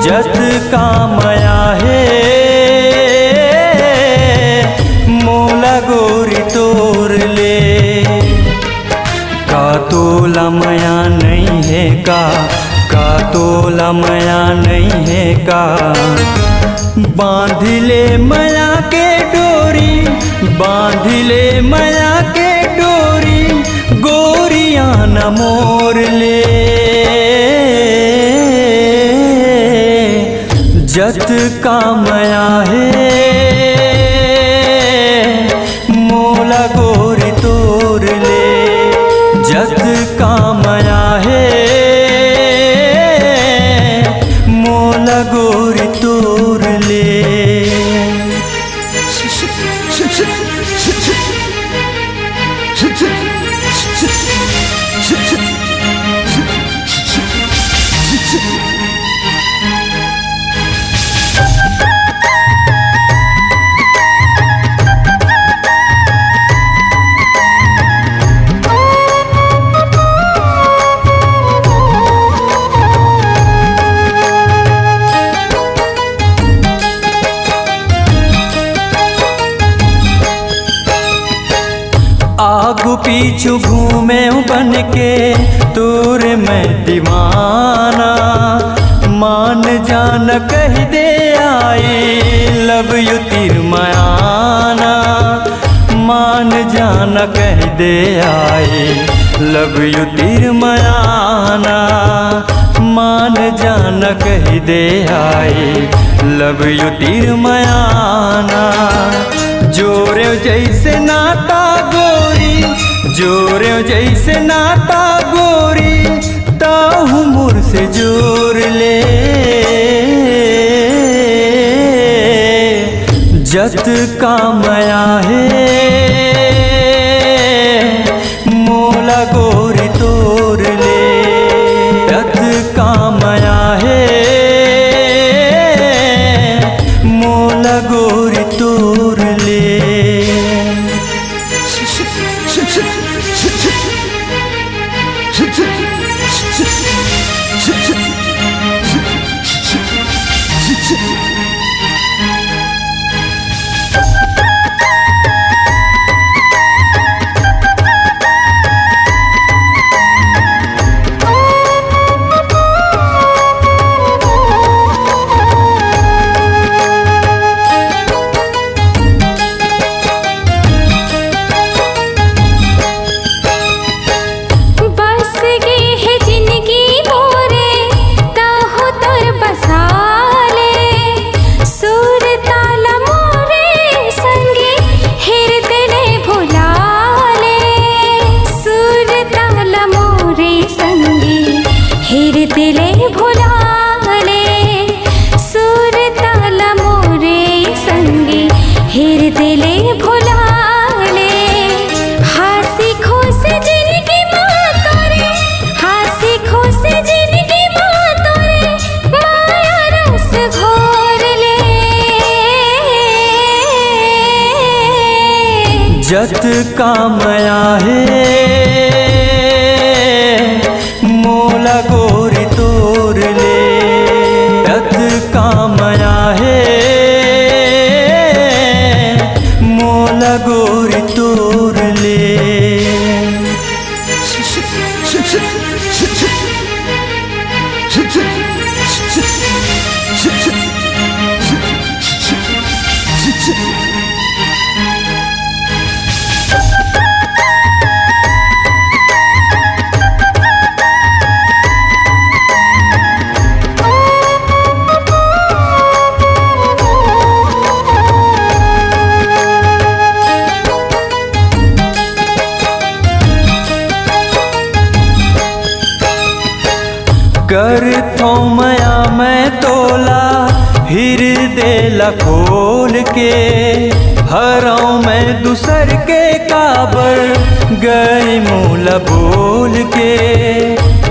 जत कामया है मोला गोरी तोर ले। का तोला मया नहीं है का तोला मया नहीं है का। बांध ले मया के डोरी बांध ले मया के डोरी गोरिया न मोर ले। जत कामया है मोला गोरी तोर ले। जत कामया है मोला गोरी तोर ले। आगू पीछू घूमे बन के तोर मैं दीवाना। मान जान कह दे आई लव यू तिर मयाना। मान जान कह दे आई लव यू तिर मयाना। मान जान कह दे आई लव यू तिर मयाना। जोरे जैसे नाता गोरी जोरे जैसे नाता गोरी ताहू मुर से जोर ले। जत कामया है मोला गोरी तोर ले। जत कामया है मोला गोरी तोर ले। जत कामया है मोला गोरी तोर ले। जत कामया है मोला गोरी तोर ले। कर थो मया मैं तोला हृदय खोल के। हराऊं मैं दूसर के काबर गई मोला बोल के।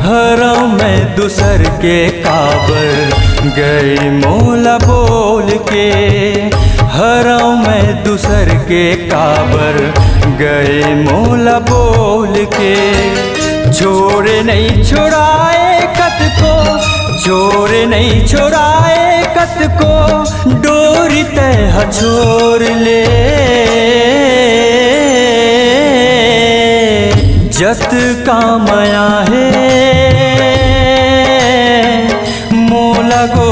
हराऊं मैं दूसर के काबर गई मोला बोल के। हराऊं मैं दूसर के काबर गए मोला बोल के। छोड़े नहीं छुड़ाए कत को चोर नहीं छोड़ाए कत को डोरी तह छोड़ ले। जत कामया है मोला गो